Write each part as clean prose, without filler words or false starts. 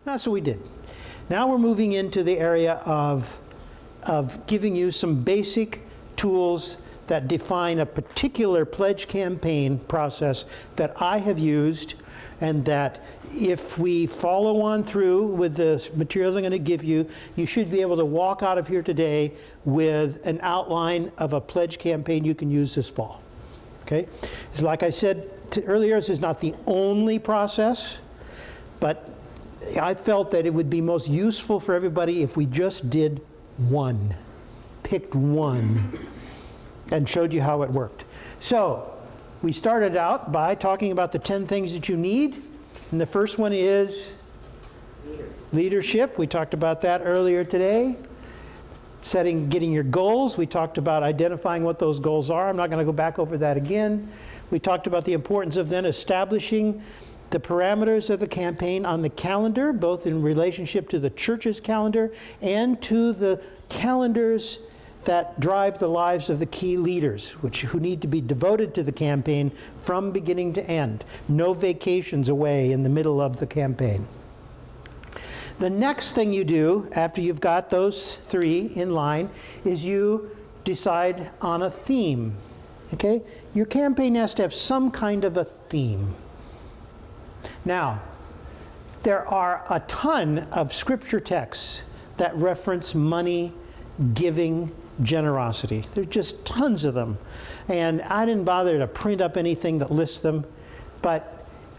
That's what we did. Now we're moving into the area of giving you some basic tools that define a particular pledge campaign process that I have used, and that if we follow on through with the materials I'm going to give you, you should be able to walk out of here today with an outline of a pledge campaign you can use this fall. Okay? So like I said earlier, this is not the only process, but I felt that it would be most useful for everybody if we just did one, picked one, and showed you how it worked. So we started out by talking about the 10 things that you need, and the first one is leadership. We talked about that earlier today. Getting your goals. We talked about identifying what those goals are. I'm not going to go back over that again. We talked about the importance of then establishing the parameters of the campaign on the calendar, both in relationship to the church's calendar and to the calendars that drive the lives of the key leaders, who need to be devoted to the campaign from beginning to end. No vacations away in the middle of the campaign. The next thing you do after you've got those three in line is you decide on a theme. Okay? Your campaign has to have some kind of a theme. Now, there are a ton of scripture texts that reference money, giving, generosity. There's just tons of them. And I didn't bother to print up anything that lists them, but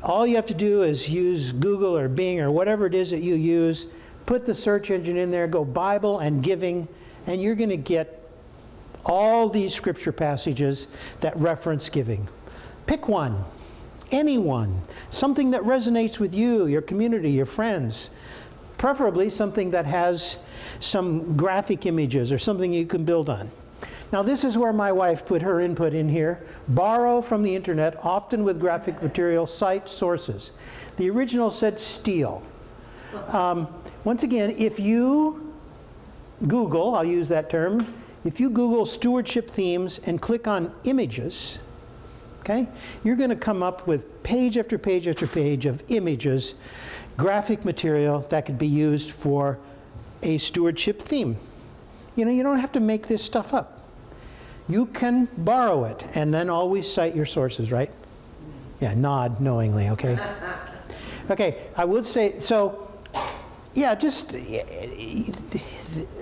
all you have to do is use Google or Bing or whatever it is that you use, put the search engine in there, go Bible and giving, and you're going to get all these scripture passages that reference giving. Pick one, anyone, something that resonates with you, your community, your friends, preferably something that has some graphic images or something you can build on. Now this is where my wife put her input in here. Borrow from the internet, often with graphic material, cite sources. The original said steal. Once again, if you Google, I'll use that term, if you Google stewardship themes and click on images, okay, you're going to come up with page after page after page of images, graphic material that could be used for a stewardship theme. You know, you don't have to make this stuff up. You can borrow it and then always cite your sources, right? Yeah, nod knowingly, okay? Okay, I would say, so, yeah, just,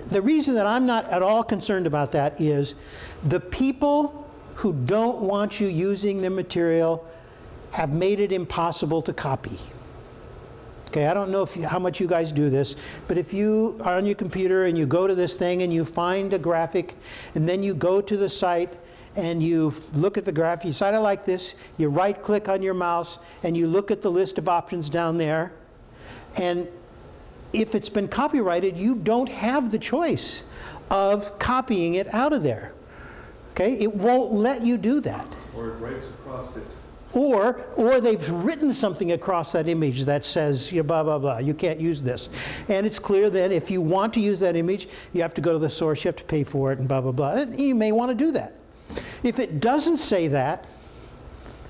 the reason that I'm not at all concerned about that is the people who don't want you using the material have made it impossible to copy. Okay, I don't know how much you guys do this, but if you are on your computer and you go to this thing and you find a graphic, and then you go to the site and you look at the graph, you decide I like this, you right-click on your mouse and you look at the list of options down there, and if it's been copyrighted, you don't have the choice of copying it out of there. Okay, it won't let you do that. Or it writes across it. Or they've written something across that image that says, you know, blah, blah, blah, you can't use this. And it's clear then if you want to use that image, you have to go to the source, you have to pay for it, and blah, blah, blah. And you may want to do that. If it doesn't say that,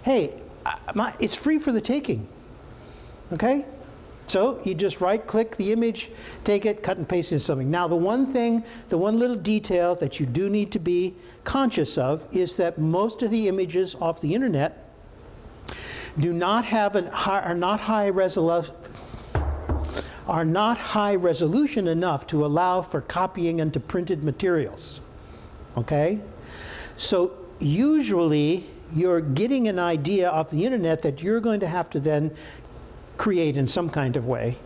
hey, it's free for the taking. Okay? So you just right-click the image, take it, cut and paste it into something. Now the one little detail that you do need to be conscious of is that most of the images off the internet are not high resolution enough to allow for copying into printed materials. Okay? So usually you're getting an idea off the internet that you're going to have to then create in some kind of way.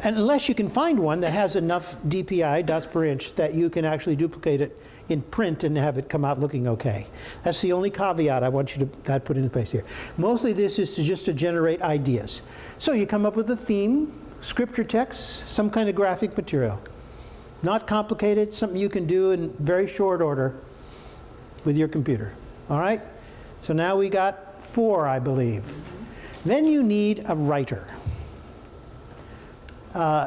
And unless you can find one that has enough DPI, dots per inch, that you can actually duplicate it in print and have it come out looking okay. That's the only caveat I want you to put in place here. Mostly this is just to generate ideas. So you come up with a theme, scripture text, some kind of graphic material. Not complicated, something you can do in very short order with your computer. All right? So now we got 4, I believe. Then you need a writer.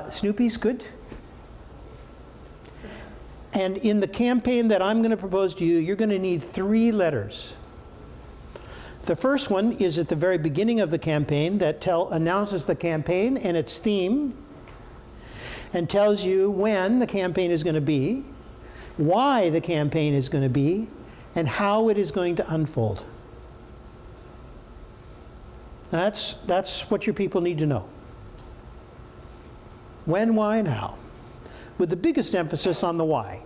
Snoopy's good. And in the campaign that I'm going to propose to you, you're going to need 3 letters. The first one is at the very beginning of the campaign that announces the campaign and its theme. and tells you when the campaign is going to be, why the campaign is going to be, and how it is going to unfold. That's what your people need to know. When, why, and how. With the biggest emphasis on the why.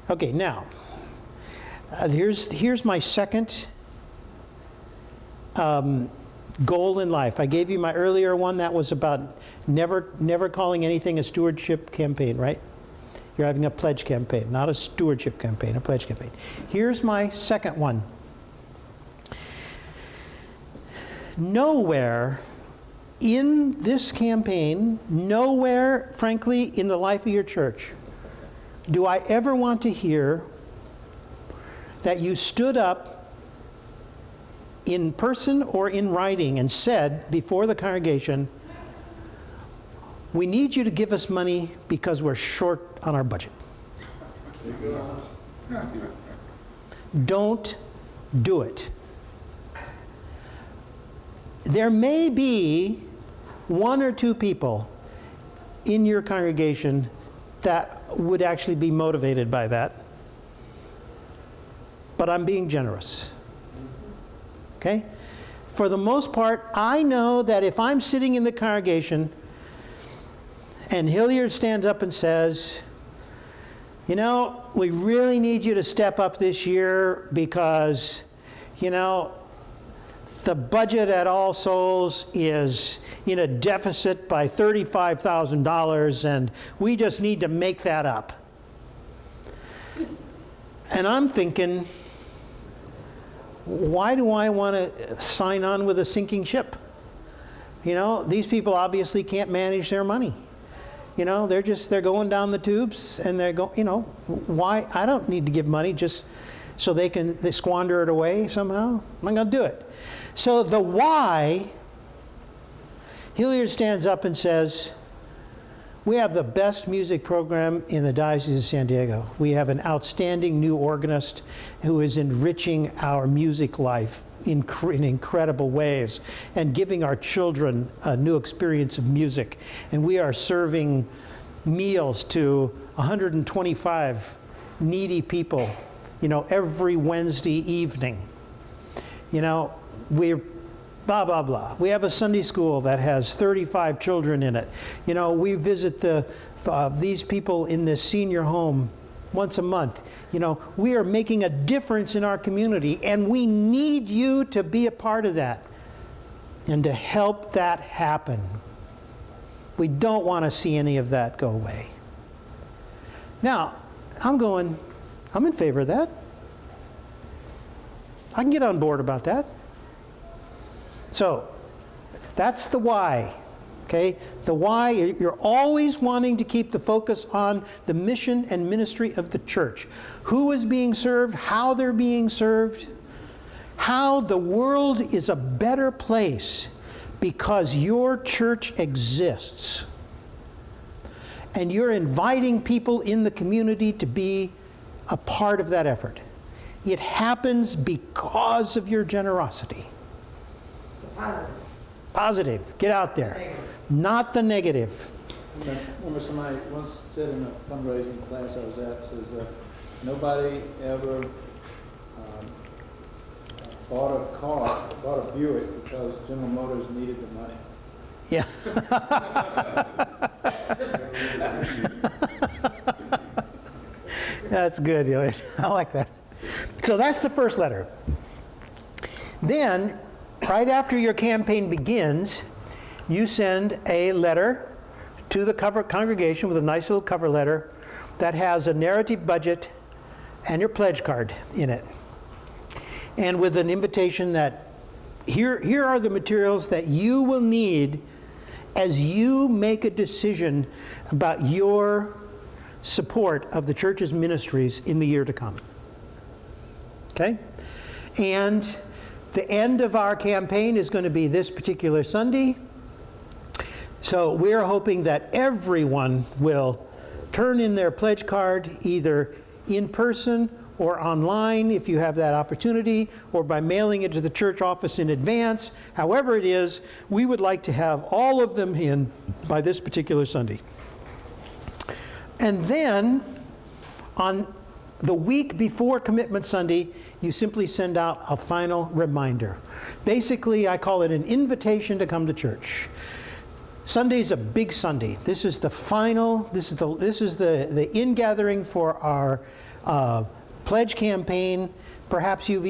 Okay, now, here's my second goal in life. I gave you my earlier one that was about never calling anything a stewardship campaign, right? You're having a pledge campaign, not a stewardship campaign, a pledge campaign. Here's my second one. Nowhere in this campaign, nowhere, frankly, in the life of your church, do I ever want to hear that you stood up in person or in writing and said before the congregation, we need you to give us money because we're short on our budget. Don't do it. There may be one or two people in your congregation that would actually be motivated by that, but I'm being generous. Okay? For the most part, I know that if I'm sitting in the congregation and Hilliard stands up and says, you know, we really need you to step up this year because, you know, the budget at All Souls is in a deficit by $35,000 and we just need to make that up. And I'm thinking, why do I want to sign on with a sinking ship? You know, these people obviously can't manage their money. You know, they're going down the tubes and they're going, you know, why? I don't need to give money just so they squander it away somehow. I'm not going to do it. So the why, Hilliard stands up and says, we have the best music program in the Diocese of San Diego. We have an outstanding new organist who is enriching our music life in incredible ways and giving our children a new experience of music. And we are serving meals to 125 needy people, you know, every Wednesday evening. You know, we're blah, blah, blah. We have a Sunday school that has 35 children in it. You know, we visit these people in this senior home once a month. You know, we are making a difference in our community, and we need you to be a part of that and to help that happen. We don't want to see any of that go away. Now, I'm in favor of that. I can get on board about that. So, that's the why. Okay? The why, you're always wanting to keep the focus on the mission and ministry of the church. Who is being served, how they're being served, how the world is a better place because your church exists. And you're inviting people in the community to be a part of that effort. It happens because of your generosity. Positive. Get out there. Not the negative. I remember somebody once said in a fundraising class I was at, says nobody ever bought a Buick because General Motors needed the money. Yeah. That's good, Hilliard. I like that. So that's the first letter. Then, right after your campaign begins, you send a letter to the congregation with a nice little cover letter that has a narrative budget and your pledge card in it. And with an invitation that here are the materials that you will need as you make a decision about your support of the church's ministries in the year to come. Okay? And the end of our campaign is going to be this particular Sunday. So we're hoping that everyone will turn in their pledge card either in person or online if you have that opportunity, or by mailing it to the church office in advance. However it is, we would like to have all of them in by this particular Sunday. And then, on the week before Commitment Sunday, you simply send out a final reminder. Basically, I call it an invitation to come to church. Sunday's a big Sunday. This is the final, this is the ingathering for our pledge campaign. Perhaps you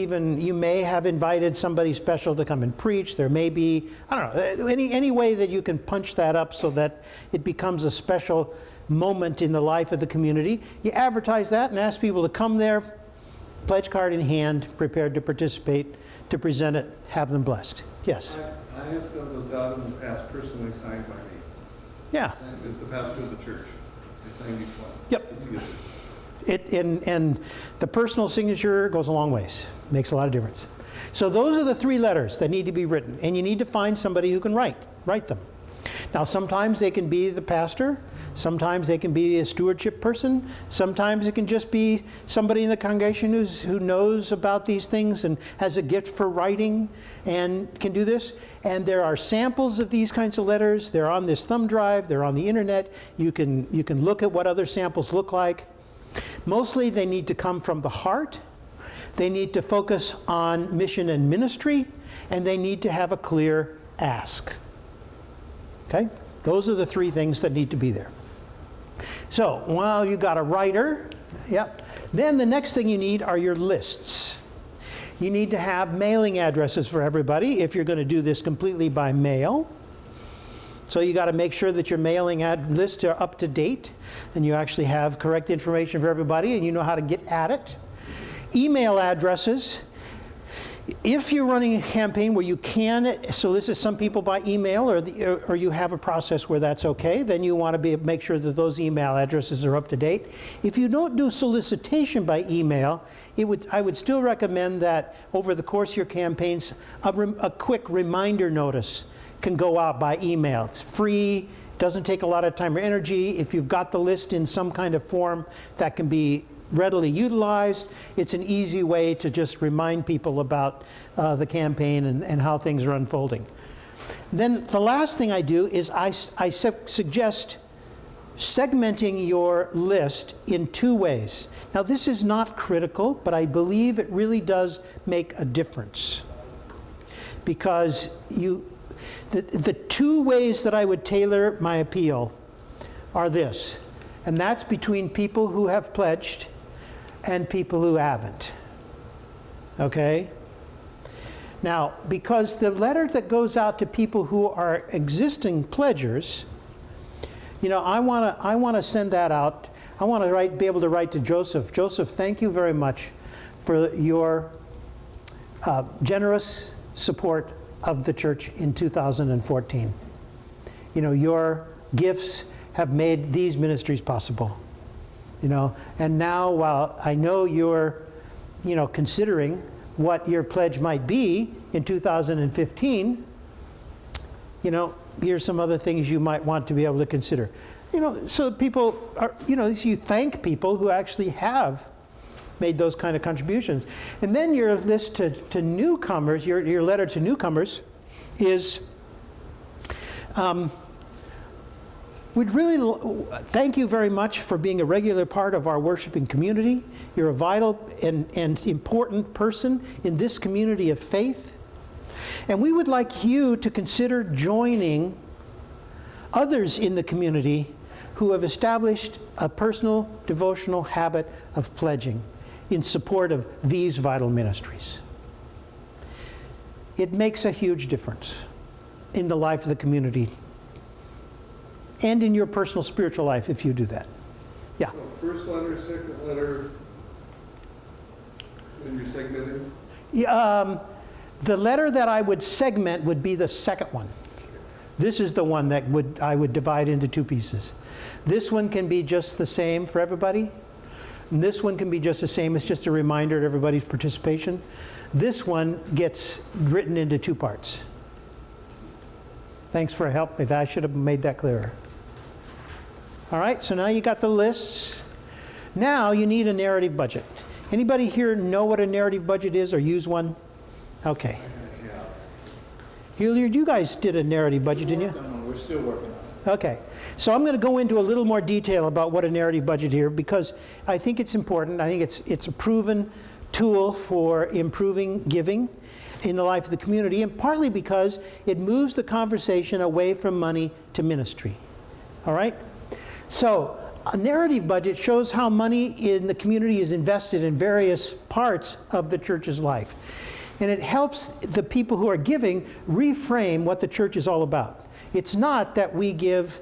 may have invited somebody special to come and preach. There may be, I don't know, any way that you can punch that up so that it becomes a special moment in the life of the community. You advertise that and ask people to come there, pledge card in hand, prepared to participate, to present it, have them blessed. Yes? I have sent those out in the past, personally signed by me. Yeah. As the pastor of the church. I signed each one. Yep. It's good. And the personal signature goes a long ways. Makes a lot of difference. So those are the 3 letters that need to be written, and you need to find somebody who can write them. Now, sometimes they can be the pastor, sometimes they can be a stewardship person, sometimes it can just be somebody in the congregation who knows about these things and has a gift for writing and can do this. And there are samples of these kinds of letters. They're on this thumb drive, they're on the internet. You can look at what other samples look like. Mostly they need to come from the heart. They need to focus on mission and ministry, and they need to have a clear ask. Okay? Those are the 3 things that need to be there. So, while you got a writer, yep. Then the next thing you need are your lists. You need to have mailing addresses for everybody if you're going to do this completely by mail. So you got to make sure that your mailing lists are up to date and you actually have correct information for everybody and you know how to get at it. Email addresses. If you're running a campaign where you can solicit some people by email or you have a process where that's okay, then you want to make sure that those email addresses are up to date. If you don't do solicitation by email, I would still recommend that over the course of your campaigns, a quick reminder notice can go out by email. It's free, doesn't take a lot of time or energy. If you've got the list in some kind of form that can be readily utilized, it's an easy way to just remind people about the campaign and how things are unfolding. Then the last thing I do is I suggest segmenting your list in 2 ways. Now this is not critical, but I believe it really does make a difference. Because the 2 ways that I would tailor my appeal are this, and that's between people who have pledged and people who haven't. Okay? Now, because the letter that goes out to people who are existing pledgers, I want to send that out. I want to be able to write to Joseph. Joseph, thank you very much for your generous support of the church in 2014. Your gifts have made these ministries possible. And now, while I know you're, considering what your pledge might be in 2015, here's some other things you might want to be able to consider. So people are, you thank people who actually have made those kind of contributions. And then your list to newcomers, your letter to newcomers is, we'd really thank you very much for being a regular part of our worshiping community. You're a vital and important person in this community of faith. And we would like you to consider joining others in the community who have established a personal devotional habit of pledging in support of these vital ministries. It makes a huge difference in the life of the community and in your personal spiritual life if you do that. Yeah. So first letter, second letter, when you're segmenting? The letter that I would segment would be the second one. This is the one that I would divide into 2 pieces. This one can be just the same for everybody. And this one can be just the same. It's just a reminder to everybody's participation. This one gets written into 2 parts. Thanks for help. I should have made that clearer. All right, so now you got the lists. Now you need a narrative budget. Anybody here know what a narrative budget is or use one? Okay. Yeah. Hilliard, you guys did a narrative budget, didn't you? We're still working on it. Okay. So I'm going to go into a little more detail about what a narrative budget here, because I think it's important. I think it's a proven tool for improving giving in the life of the community, and partly because it moves the conversation away from money to ministry. All right? So a narrative budget shows how money in the community is invested in various parts of the church's life. And it helps the people who are giving reframe what the church is all about. It's not that we give,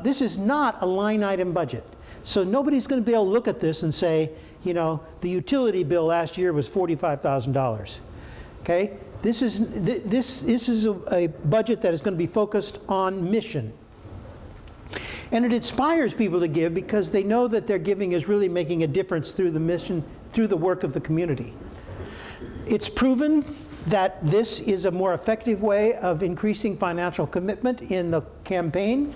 this is not a line item budget. So nobody's going to be able to look at this and say, you know, the utility bill last year was $45,000. Okay? This is a budget that is going to be focused on mission. And it inspires people to give because they know that their giving is really making a difference through the mission, through the work of the community. It's proven that this is a more effective way of increasing financial commitment in the campaign.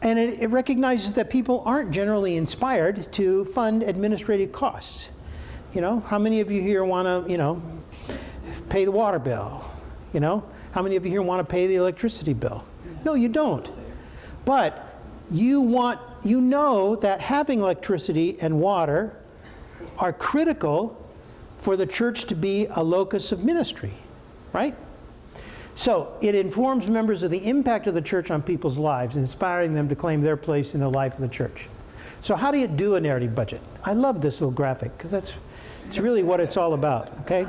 And it recognizes that people aren't generally inspired to fund administrative costs. You know, how many of you here want to, you know, pay the water bill? You know, how many of you here want to pay the electricity bill? No, you don't. But you know that having electricity and water are critical for the church to be a locus of ministry, right? So it informs members of the impact of the church on people's lives, inspiring them to claim their place in the life of the church. So how do you do a narrative budget? I love this little graphic because it's really what it's all about, okay?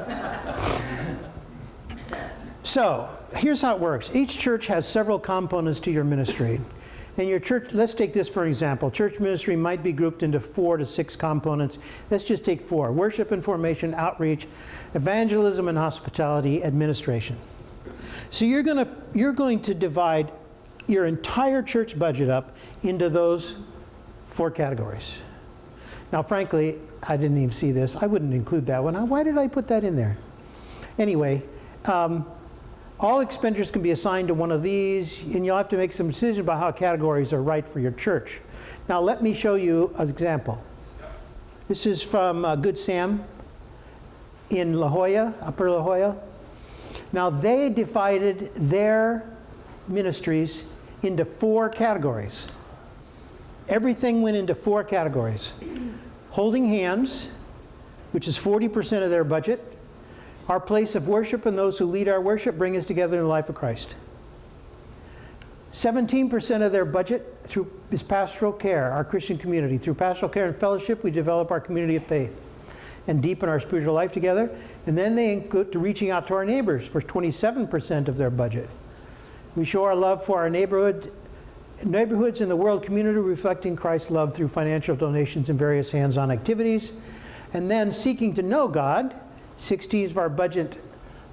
So here's how it works. Each church has several components to your ministry. And your church, let's take this for example. Church ministry might be grouped into 4 to 6 components. Let's just take 4. Worship and formation, outreach, evangelism and hospitality, administration. So you're going to divide your entire church budget up into those 4 categories. Now, frankly, I didn't even see this. I wouldn't include that one. Why did I put that in there? Anyway, all expenditures can be assigned to one of these, and you'll have to make some decision about how categories are right for your church. Now, let me show you an example. This is from Good Sam in La Jolla, Upper La Jolla. Now, they divided their ministries into 4 categories. Everything went into 4 categories. Holding hands, which is 40% of their budget. Our place of worship and those who lead our worship bring us together in the life of Christ. 17% of their budget is pastoral care, our Christian community. Through pastoral care and fellowship, we develop our community of faith and deepen our spiritual life together. And then they go to reaching out to our neighbors for 27% of their budget. We show our love for our neighborhoods in the world community, reflecting Christ's love through financial donations and various hands-on activities. And then seeking to know God, 16 of our budget.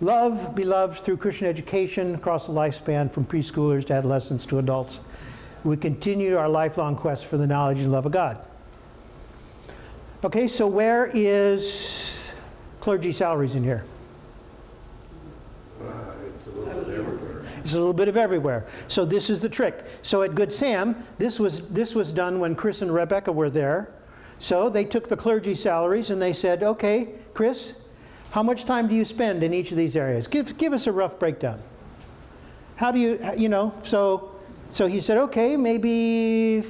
Love, be loved through Christian education across the lifespan from preschoolers to adolescents to adults. We continue our lifelong quest for the knowledge and love of God. Okay, so where is clergy salaries in here? It's a little bit of everywhere. So this is the trick. So at Good Sam, this was done when Chris and Rebecca were there. So they took the clergy salaries and they said, okay, Chris, how much time do you spend in each of these areas? Give us a rough breakdown. How do you know, so he said, okay, maybe,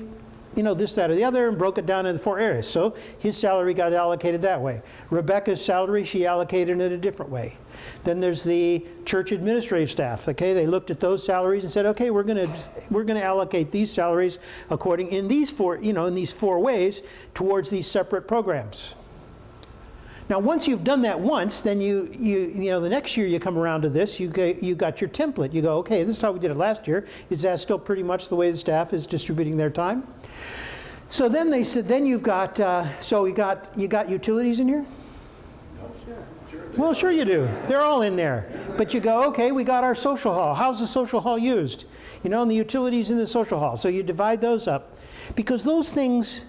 you know, this, that, or the other, and broke it down into 4 areas. So his salary got allocated that way. Rebecca's salary, she allocated it a different way. Then there's the church administrative staff. Okay, they looked at those salaries and said, okay, we're going to allocate these salaries according in these 4 ways towards these separate programs. Now, once you've done that once, then you know, the next year you come around to this, you got your template. You go, okay, this is how we did it last year. Is that still pretty much the way the staff is distributing their time? So then they said, then you've got, so you got utilities in here? Well, sure you do. They're all in there. But you go, okay, we got our social hall. How's the social hall used? You know, and the utilities in the social hall. So you divide those up. Because those things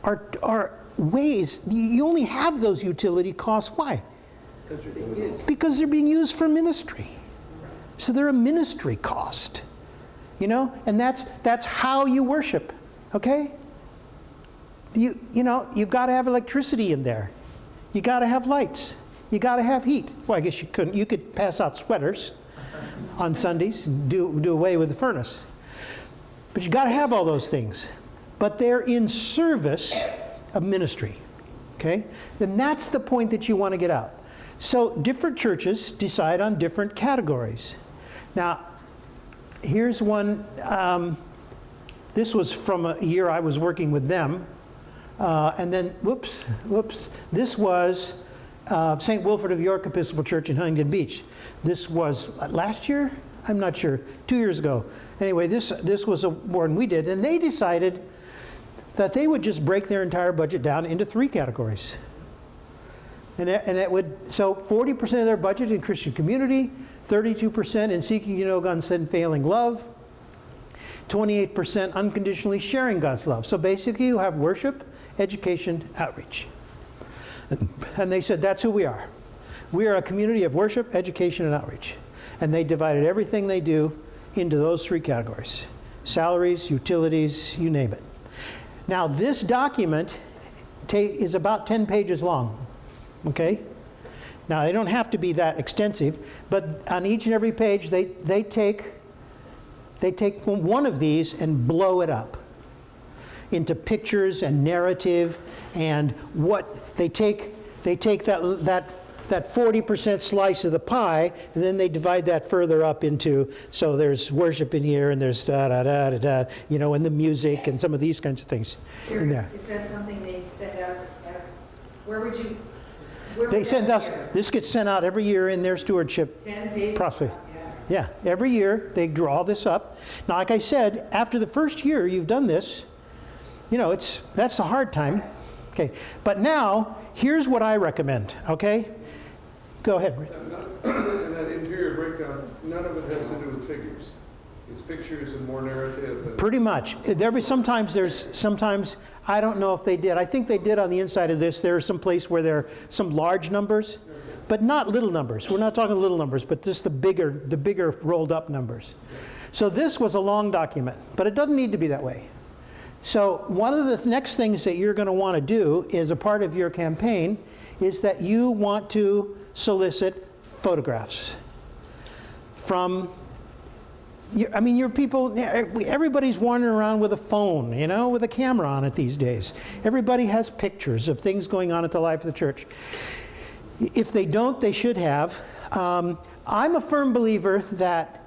are ways, you only have those utility costs. Why? Because they're being used for ministry. So they're a ministry cost. You know, and that's how you worship. Okay? You've got to have electricity in there. You got to have lights. You got to have heat. Well, I guess you couldn't. You could pass out sweaters on Sundays and do away with the furnace. But you got to have all those things. But they're in service of ministry. Okay? And that's the point that you want to get out. So different churches decide on different categories. Now, here's one. This was from a year I was working with them. And then, whoops. This was St. Wilfrid of York Episcopal Church in Huntington Beach. This was last year? I'm not sure. 2 years ago. Anyway, this was a one we did. And they decided that they would just break their entire budget down into 3 categories. And it would, so 40% of their budget in Christian community, 32% in seeking to know God's unfailing love, 28% unconditionally sharing God's love. So basically you have worship, education, outreach. And they said that's who we are. We are a community of worship, education, and outreach. And they divided everything they do into those 3 categories. Salaries, utilities, you name it. Now this document is about 10 pages long. Okay? Now, they don't have to be that extensive, but on each and every page, they take one of these and blow it up into pictures and narrative, and what they take that 40% slice of the pie, and then they divide that further up into, so there's worship in here, and there's da-da-da-da-da, and the music, and some of these kinds of things in there. Is that something they send out? Where would you... They send us, this gets sent out every year in their stewardship 10 pages? process. Yeah, every year they draw this up. Now, like I said, after the first year you've done this, that's the hard time. Okay, but now, here's what I recommend, okay? Go ahead. In that interior breakdown, none of it has to do with figures. It's pictures and more narrative. And Pretty much. Sometimes, I don't know if they did. I think they did on the inside of this. There's some place where there are some large numbers, but not little numbers. We're not talking little numbers, but just the bigger rolled up numbers. So this was a long document, but it doesn't need to be that way. So one of the next things that you're going to want to do is a part of your campaign is that you want to solicit photographs from your people. Everybody's wandering around with a phone, with a camera on it these days. Everybody has pictures of things going on at the life of the church. If they don't, they should have. I'm a firm believer that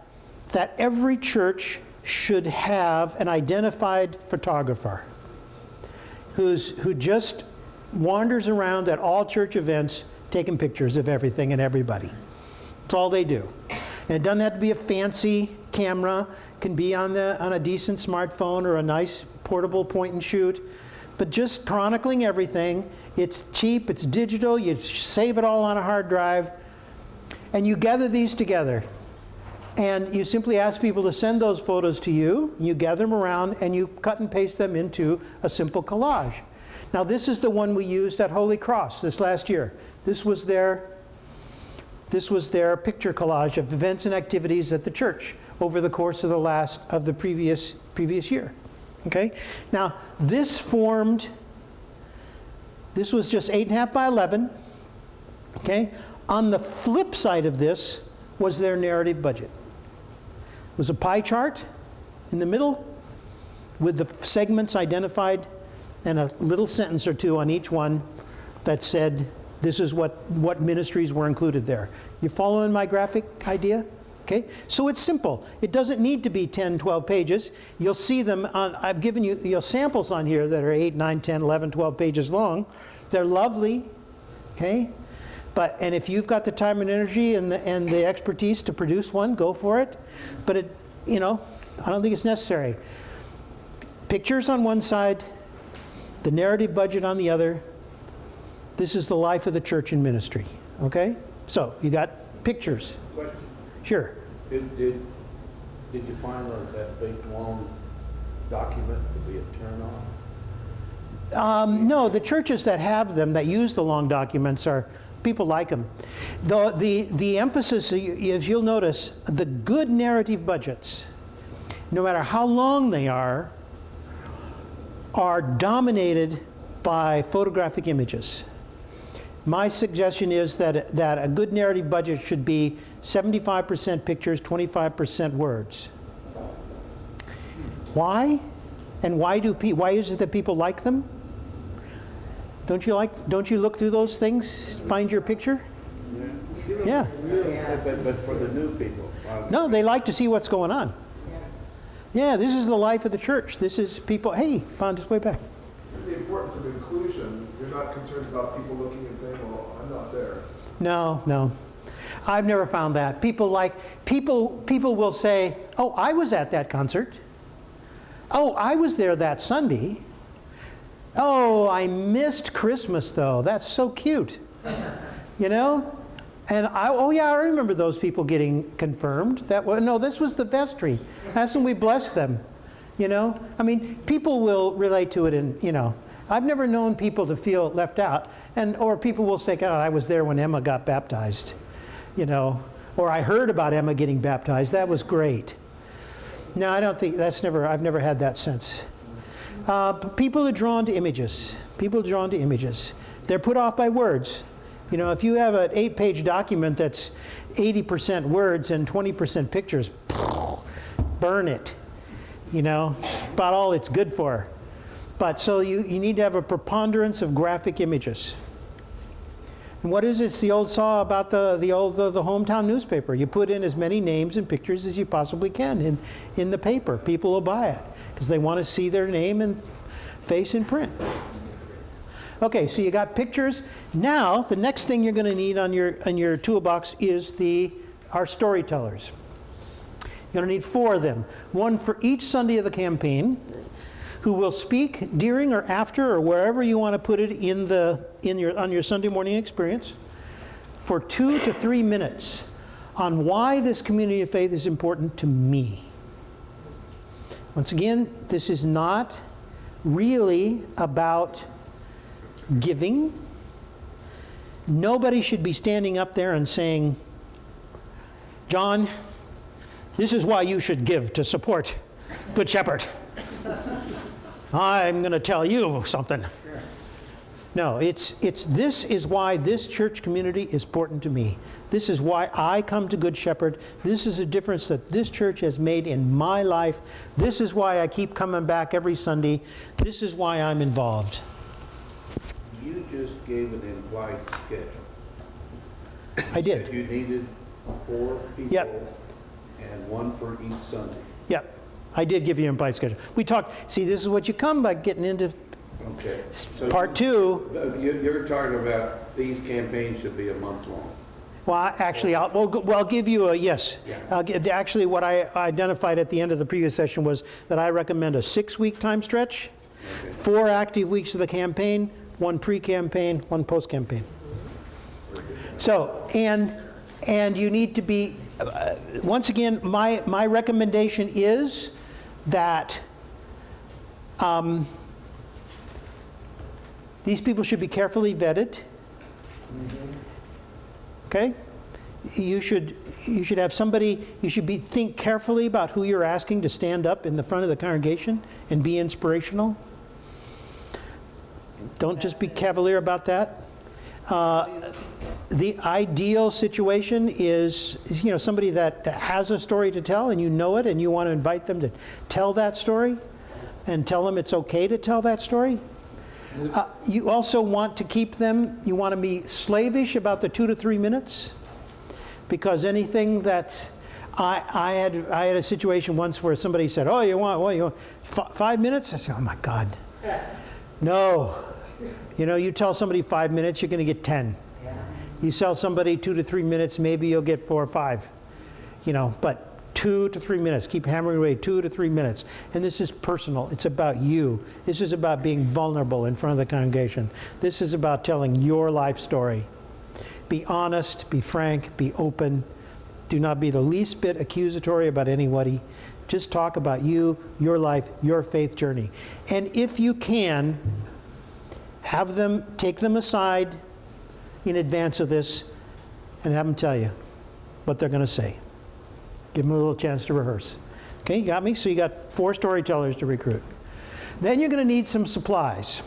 every church should have an identified photographer who just wanders around at all church events taking pictures of everything and everybody. That's all they do. And it doesn't have to be a fancy camera. It can be on a decent smartphone or a nice portable point and shoot. But just chronicling everything. It's cheap, it's digital, you save it all on a hard drive, and you gather these together. And you simply ask people to send those photos to you, you gather them around, and you cut and paste them into a simple collage. Now this is the one we used at Holy Cross this last year. This was their picture collage of events and activities at the church over the course of the previous year. Okay? Now, this was just 8.5 by 11. Okay? On the flip side of this was their narrative budget. It was a pie chart in the middle with the segments identified and a little sentence or two on each one that said this is what ministries were included there. You following my graphic idea? Okay, so it's simple. It doesn't need to be 10, 12 pages. You'll see them I've given you samples on here that are 8, 9, 10, 11, 12 pages long. They're lovely, okay? And if you've got the time and energy and the expertise to produce one, go for it. But I don't think it's necessary. Pictures on one side, the narrative budget on the other. This is the life of the church and ministry, okay? So, you got pictures. Question. Sure. Did you find that big, long document to be a turn-off? No, the churches that have them, that use the long documents, people like them. The emphasis is, you'll notice, the good narrative budgets, no matter how long they are dominated by photographic images. My suggestion is that a good narrative budget should be 75% pictures, 25% words. Why? And why is it that people like them? Don't you look through those things, find your picture? Yeah. But for the new people. No, they like to see what's going on. Yeah, this is the life of the church. This is people, hey, found his way back. The importance of inclusion, you're not concerned about people looking and saying, well, I'm not there. No. I've never found that. People will say, oh, I was at that concert. Oh, I was there that Sunday. Oh, I missed Christmas though. That's so cute. You know? And I remember those people getting confirmed. This was the vestry. That's when we blessed them. You know? I mean, people will relate to it and, you know, I've never known people to feel left out. Or people will say, God, I was there when Emma got baptized. You know? Or I heard about Emma getting baptized. That was great. No, I don't think, I've never had that sense. People are drawn to images. They're put off by words. You know, if you have an 8-page document that's 80% words and 20% pictures, burn it. You know, about all it's good for. But so you need to have a preponderance of graphic images. And what is it? It's the old saw about the hometown newspaper. You put in as many names and pictures as you possibly can in the paper. People will buy it because they want to see their name and face in print. Okay, so you got pictures. Now, the next thing you're going to need on your toolbox is our storytellers. You're going to need 4 of them. One for each Sunday of the campaign, who will speak during or after or wherever you want to put it on your Sunday morning experience for 2 to 3 minutes on why this community of faith is important to me. Once again, this is not really about giving. Nobody should be standing up there and saying, John, this is why you should give to support Good Shepherd. I'm going to tell you something. No, this is why this church community is important to me. This is why I come to Good Shepherd. This is a difference that this church has made in my life. This is why I keep coming back every Sunday. This is why I'm involved. You just gave an implied schedule. I did. You needed 4 people. Yep. And 1 for each Sunday. Yep. I did give you an implied schedule. We talked, see, this is what you come by getting into Okay. So part 2. You're talking about these campaigns should be a month long. Well, actually, I'll give you a yes. Yeah. Actually, what I identified at the end of the previous session was that I recommend a 6-week time stretch, Okay. 4 active weeks of the campaign, 1 pre-campaign, 1 post-campaign. So, and you need to be, once again, my recommendation is that these people should be carefully vetted. Okay? You should have somebody, think carefully about who you're asking to stand up in the front of the congregation and be inspirational. Don't just be cavalier about that. The ideal situation is somebody that has a story to tell and you know it and you want to invite them to tell that story and tell them it's okay to tell that story. You also want to keep them, you want to be slavish about the 2 to 3 minutes, because anything that I had a situation once where somebody said, "Oh, you want 5 minutes?" I said, "Oh my God, no." You tell somebody 5 minutes, you're going to get 10. Yeah. You tell somebody 2 to 3 minutes, maybe you'll get 4 or 5. But 2 to 3 minutes. Keep hammering away 2 to 3 minutes. And this is personal. It's about you. This is about being vulnerable in front of the congregation. This is about telling your life story. Be honest, be frank, be open. Do not be the least bit accusatory about anybody. Just talk about you, your life, your faith journey. And if you can, take them aside in advance of this and have them tell you what they're going to say. Give them a little chance to rehearse. Okay, you got me? So you got 4 storytellers to recruit. Then you're going to need some supplies.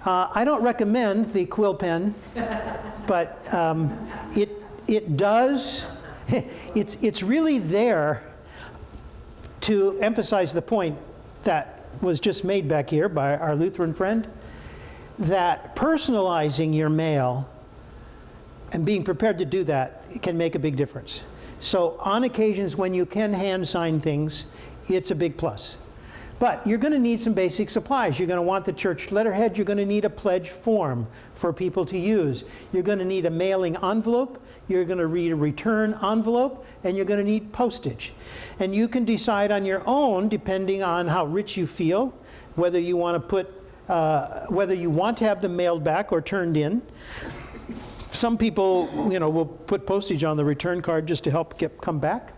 I don't recommend the quill pen, but it does, it's really there to emphasize the point that was just made back here by our Lutheran friend, that personalizing your mail and being prepared to do that can make a big difference. So on occasions when you can hand sign things, it's a big plus. But you're going to need some basic supplies. You're going to want the church letterhead. You're going to need a pledge form for people to use. You're going to need a mailing envelope. You're going to need a return envelope. And you're going to need postage. And you can decide on your own, depending on how rich you feel, whether you want to put, whether you want to have them mailed back or turned in. Some people, will put postage on the return card just to help come back.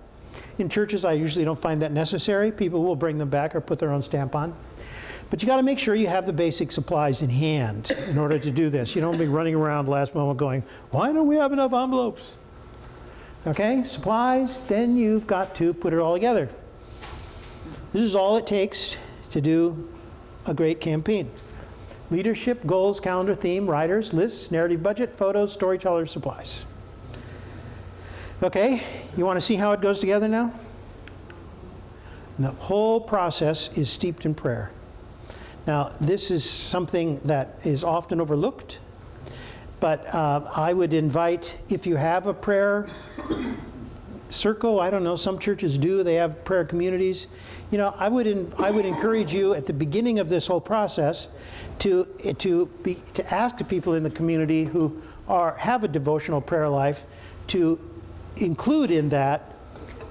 In churches, I usually don't find that necessary. People will bring them back or put their own stamp on. But you got to make sure you have the basic supplies in hand in order to do this. You don't be running around last moment going, why don't we have enough envelopes? Okay, supplies, then you've got to put it all together. This is all it takes to do a great campaign. Leadership, goals, calendar, theme, writers, lists, narrative budget, photos, storytellers, supplies. Okay, you want to see how it goes together now? The whole process is steeped in prayer. Now, this is something that is often overlooked, but I would invite, if you have a prayer circle, I don't know, some churches do, they have prayer communities. I would encourage you at the beginning of this whole process to ask the people in the community who have a devotional prayer life to include in that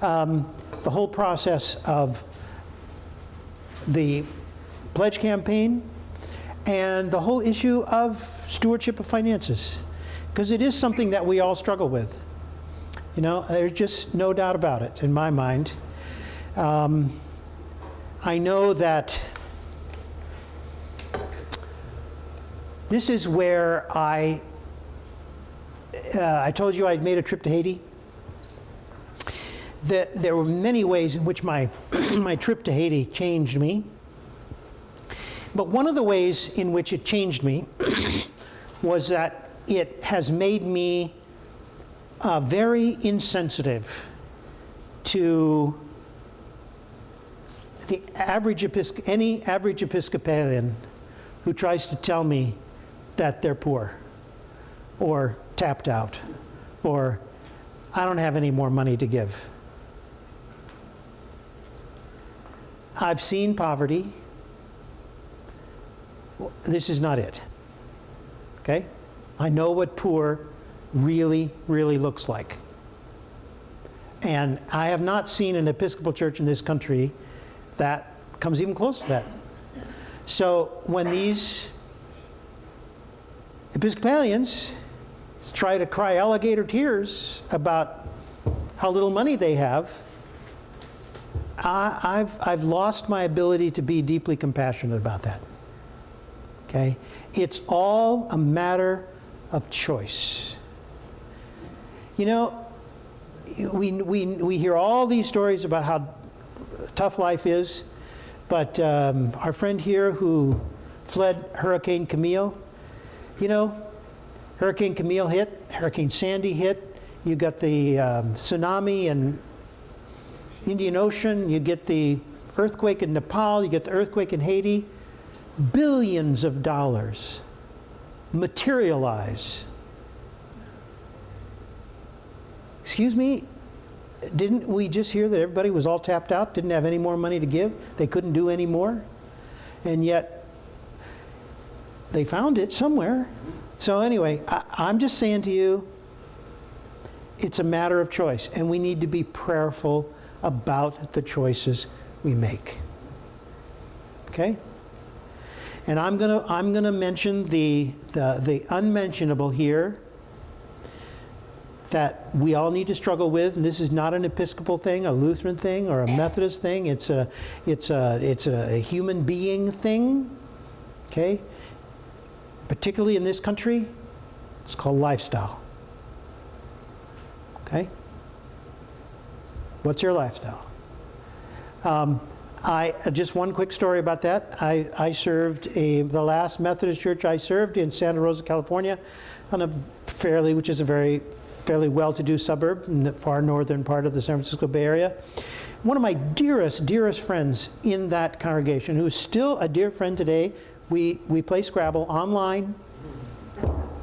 the whole process of the pledge campaign and the whole issue of stewardship of finances, because it is something that we all struggle with. There's just no doubt about it in my mind. I know that this is where I told you I'd made a trip to Haiti. There were many ways in which my trip to Haiti changed me. But one of the ways in which it changed me was that it has made me very insensitive to the any average Episcopalian who tries to tell me that they're poor or tapped out or I don't have any more money to give. I've seen poverty. This is not it. Okay? I know what poor really, really looks like. And I have not seen an Episcopal church in this country that comes even close to that. So when these Episcopalians try to cry alligator tears about how little money they have, I've lost my ability to be deeply compassionate about that. Okay? It's all a matter of choice. We hear all these stories about how tough life is, but our friend here who fled Hurricane Camille, Hurricane Camille hit, Hurricane Sandy hit, you got the tsunami in Indian Ocean, you get the earthquake in Nepal, you get the earthquake in Haiti. Billions of dollars materialize. Excuse me, didn't we just hear that everybody was all tapped out, didn't have any more money to give, they couldn't do any more? And yet, they found it somewhere. So anyway, I'm just saying to you, it's a matter of choice, and we need to be prayerful about the choices we make. Okay? And I'm gonna mention the unmentionable here that we all need to struggle with. And this is not an Episcopal thing, a Lutheran thing, or a Methodist thing. It's a human being thing. Okay? Particularly in this country, it's called lifestyle. Okay? What's your lifestyle? Just one quick story about that. I served the last Methodist church I served in Santa Rosa, California, on which is a fairly well-to-do suburb in the far northern part of the San Francisco Bay Area. One of my dearest friends in that congregation, who's still a dear friend today, we play Scrabble online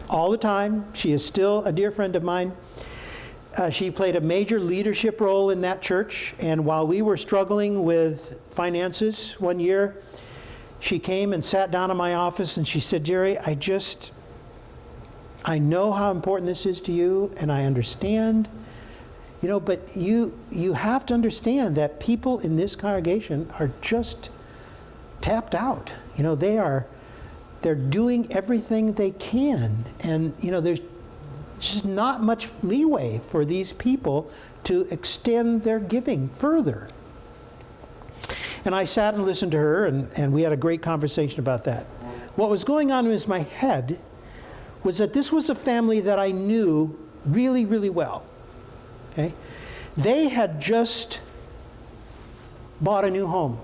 all the time. She is still a dear friend of mine. She played a major leadership role in that church, and while we were struggling with finances one year, she came and sat down in my office and she said, "Jerry, I know how important this is to you, and I understand, but you have to understand that people in this congregation are just tapped out. They're doing everything they can, and there's just not much leeway for these people to extend their giving further." And I sat and listened to her, and we had a great conversation about that. What was going on in my head was that this was a family that I knew really, really well. Okay? They had just bought a new home.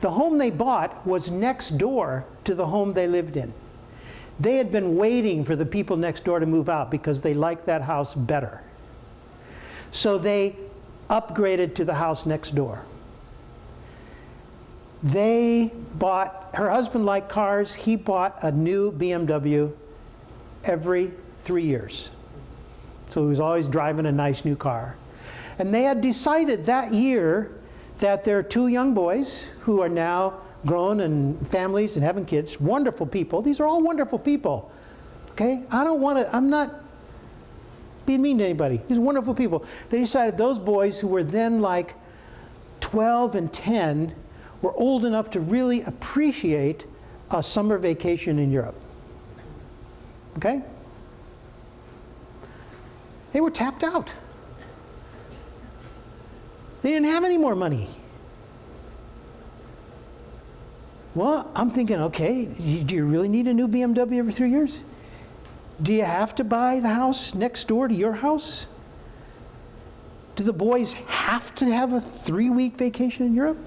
The home they bought was next door to the home they lived in. They had been waiting for the people next door to move out because they liked that house better. So they upgraded to the house next door. Her husband liked cars, he bought a new BMW every 3 years. So he was always driving a nice new car. And they had decided that year that their 2 young boys, who are now grown and families and having kids, wonderful people. These are all wonderful people. Okay? I'm not being mean to anybody. These are wonderful people. They decided those boys, who were then like 12 and 10, were old enough to really appreciate a summer vacation in Europe. Okay? They were tapped out. They didn't have any more money. Well, I'm thinking, okay, do you really need a new BMW every 3 years? Do you have to buy the house next door to your house? Do the boys have to have a 3-week vacation in Europe?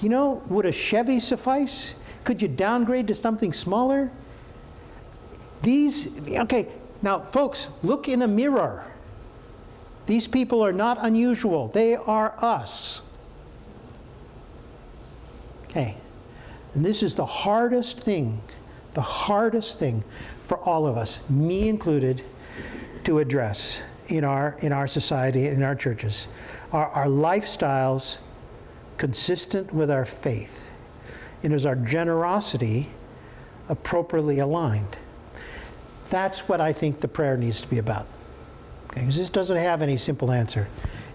Would a Chevy suffice? Could you downgrade to something smaller? Okay, now folks, look in a mirror. These people are not unusual. They are us. Okay. And this is the hardest thing for all of us, me included, to address in our society, in our churches. Are our lifestyles consistent with our faith? And is our generosity appropriately aligned? That's what I think the prayer needs to be about. Okay, because this doesn't have any simple answer.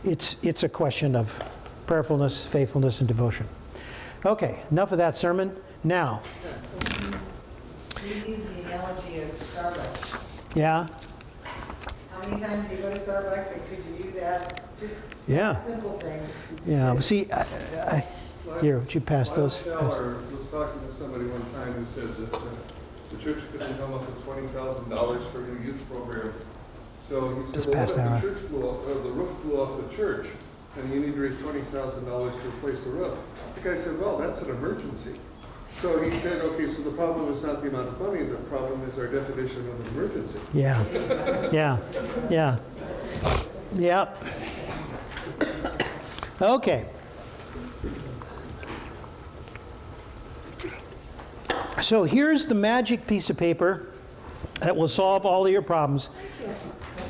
It's a question of prayerfulness, faithfulness, and devotion. Okay, enough of that sermon. Now. You use the analogy of Starbucks. Yeah? How many times do you go to Starbucks and could you do that? Just Yeah. simple thing. Yeah, but see, here, would you pass those? My teller was talking to somebody one time who said that the church couldn't come up with $20,000 for a new youth program. So he Just said, well, pass what that if the roof blew off the church and you need to raise $20,000 to replace the roof? The guy said, well, that's an emergency. So he said, okay, so the problem is not the amount of money, the problem is our definition of an emergency. Yeah. Yeah. Okay. So here's the magic piece of paper that will solve all of your problems.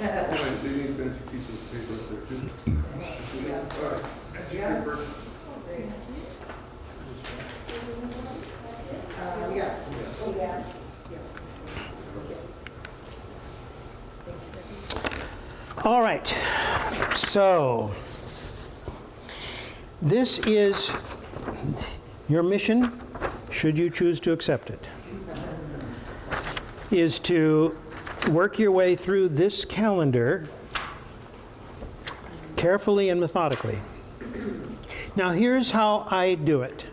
They need magic pieces of paper up there too. All right, magic paper. All right, so this is your mission, should you choose to accept it, is to work your way through this calendar carefully and methodically. Now here's how I do it.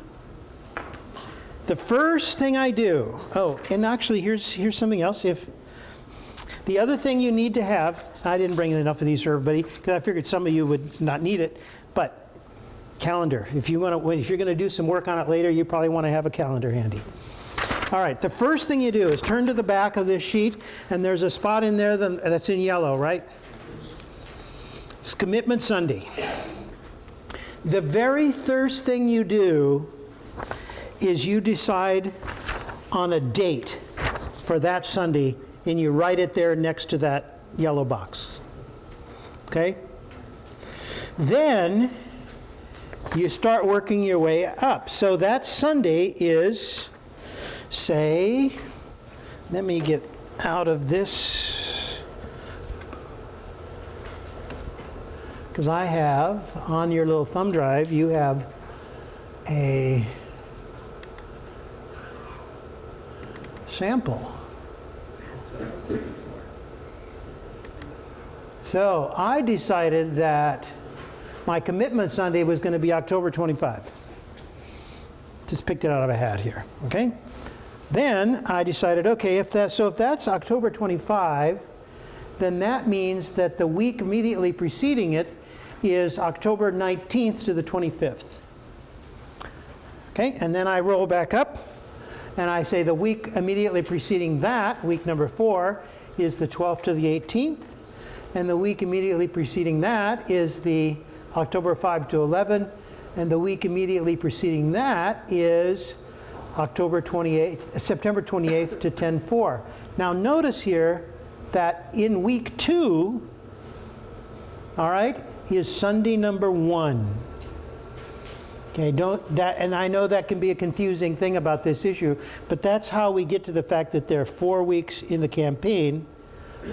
The first thing I do, and actually here's something else. The other thing you need to have, I didn't bring enough of these for everybody because I figured some of you would not need it, but calendar. If you're going to do some work on it later, you probably want to have a calendar handy. All right, the first thing you do is turn to the back of this sheet, and there's a spot in there that's in yellow, right? It's Commitment Sunday. The very first thing you do is you decide on a date for that Sunday, and you write it there next to that yellow box. Okay? Then you start working your way up. So that Sunday is, say, let me get out of this, because I have, on your little thumb drive, you have a sample. So I decided that my commitment Sunday was going to be October 25. Just picked it out of a hat here, okay? Then I decided, okay, if that's October 25, then that means that the week immediately preceding it is October 19th to the 25th. Okay, and then I roll back up, and I say the week immediately preceding that, week number 4, is the 12th to the 18th, and the week immediately preceding that is the October 5 to 11, and the week immediately preceding that is September 28th to 10/4. Now notice here that in week 2, all right, is Sunday number 1. Okay, and I know that can be a confusing thing about this issue, but that's how we get to the fact that there are 4 weeks in the campaign,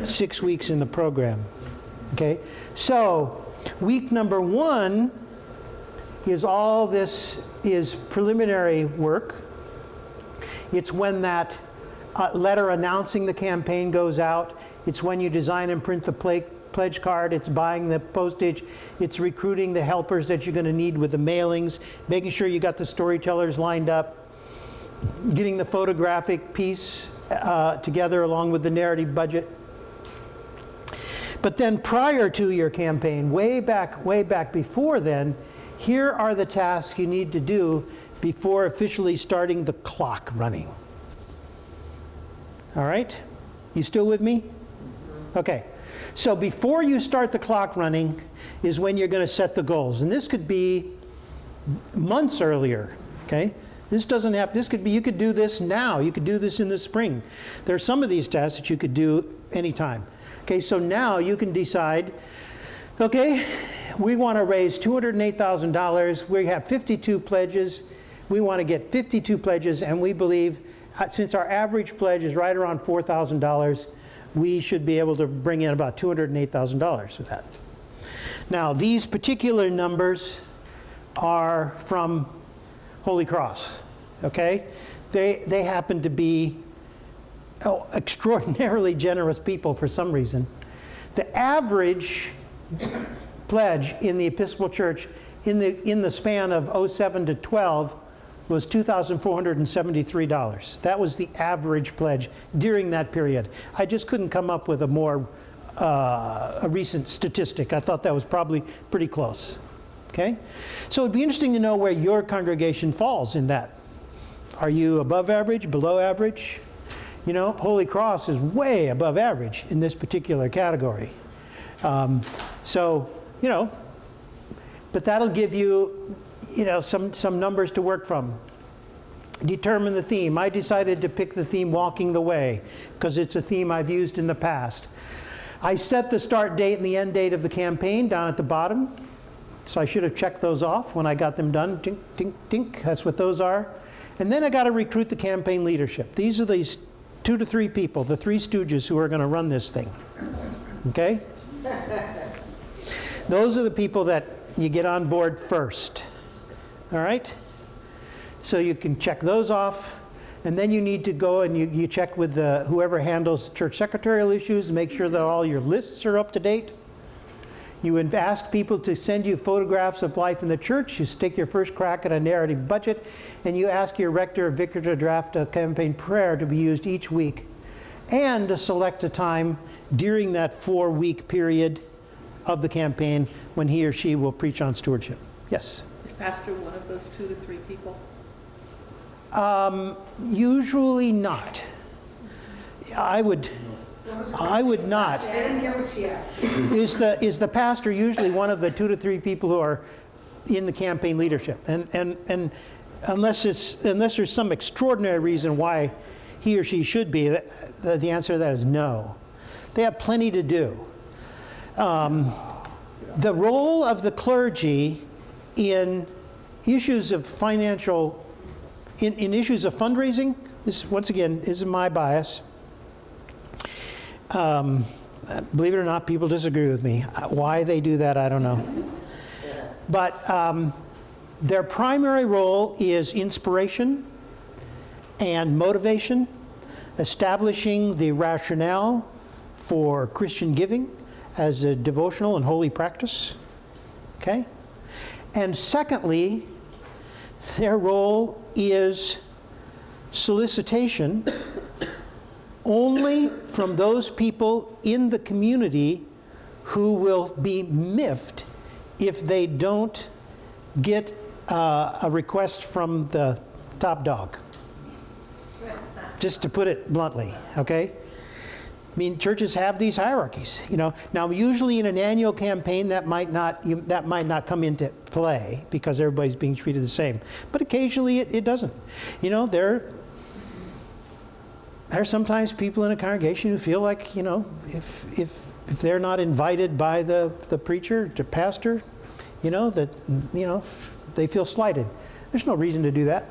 6 weeks in the program. Okay, so week number 1 is all this is preliminary work. It's when that letter announcing the campaign goes out. It's when you design and print the pledge card. It's buying the postage. It's recruiting the helpers that you're going to need with the mailings, making sure you got the storytellers lined up, getting the photographic piece together along with the narrative budget. But then prior to your campaign, way back before then, here are the tasks you need to do before officially starting the clock running. All right? You still with me? Okay. So before you start the clock running is when you're going to set the goals. And this could be months earlier, okay? This could be, you could do this now. You could do this in the spring. There are some of these tasks that you could do anytime. Okay, so now you can decide, okay, we want to raise $208,000. We have 52 pledges. We want to get 52 pledges, and we believe since our average pledge is right around $4,000, we should be able to bring in about $208,000 with that. Now, these particular numbers are from Holy Cross, okay? They happen to be extraordinarily generous people for some reason. The average pledge in the Episcopal Church in the span of 07 to 12 was $2,473. That was the average pledge during that period. I just couldn't come up with a recent statistic. I thought that was probably pretty close. Okay? So it'd be interesting to know where your congregation falls in that. Are you above average, below average? You know, Holy Cross is way above average in this particular category. So, you know, but that'll give you, you know, some numbers to work from. Determine the theme. I decided to pick the theme Walking the Way because it's a theme I've used in the past. I set the start date and the end date of the campaign down at the bottom. So I should have checked those off when I got them done. Tink, tink, tink. That's what those are. And then I got to recruit the campaign leadership. These are these 2 to 3 people, the 3 stooges who are going to run this thing. Okay? Those are the people that you get on board first. All right? So you can check those off. And then you need to go and you check with whoever handles church secretarial issues and make sure that all your lists are up to date. You would ask people to send you photographs of life in the church. You take your first crack at a narrative budget, and you ask your rector or vicar to draft a campaign prayer to be used each week, and to select a time during that 4-week period of the campaign when he or she will preach on stewardship. Yes? pastor one of those 2 to 3 people? Usually not. I would not. I didn't hear what she asked. Is the pastor usually one of the 2 to 3 people who are in the campaign leadership? And unless there's some extraordinary reason why he or she should be, the answer to that is no. They have plenty to do. The role of the clergy in issues of financial, in issues of fundraising, this once again is my bias. Believe it or not, people disagree with me. Why they do that, I don't know. But their primary role is inspiration and motivation, establishing the rationale for Christian giving as a devotional and holy practice. Okay? And secondly, their role is solicitation only from those people in the community who will be miffed if they don't get a request from the top dog. Just to put it bluntly, okay? I mean, churches have these hierarchies, you know. Now, usually in an annual campaign, that might not come into play because everybody's being treated the same. But occasionally, it doesn't. You know, there are sometimes people in a congregation who feel like, you know, if they're not invited by the preacher, the pastor, you know, that, you know, they feel slighted. There's no reason to do that.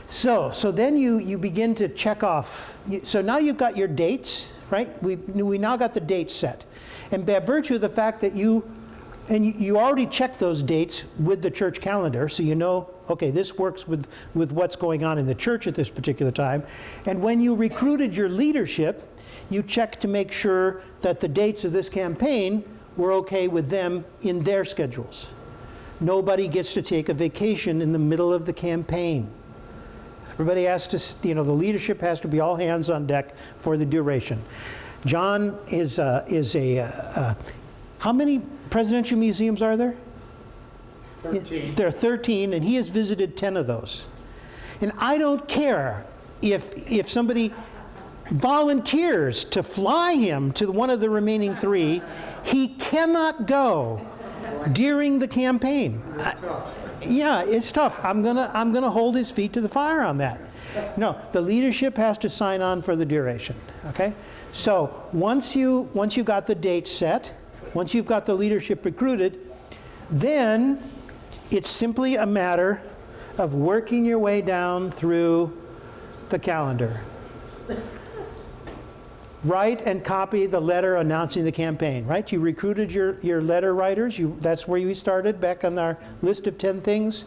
So then you begin to check off. So now you've got your dates, right? We now got the dates set. And by virtue of the fact that you already checked those dates with the church calendar, so you know, okay, this works with what's going on in the church at this particular time. And when you recruited your leadership, you checked to make sure that the dates of this campaign were okay with them in their schedules. Nobody gets to take a vacation in the middle of the campaign. Everybody has to, you know, the leadership has to be all hands on deck for the duration. John is how many presidential museums are there? 13. There are 13, and he has visited 10 of those. And I don't care if somebody volunteers to fly him to one of the remaining 3, he cannot go during the campaign. Yeah, it's tough. I'm gonna hold his feet to the fire on that. No, the leadership has to sign on for the duration. Okay, so once you got the date set, once you've got the leadership recruited, then it's simply a matter of working your way down through the calendar. Write and copy the letter announcing the campaign, right? You recruited your letter writers. That's where you started, back on our list of 10 things.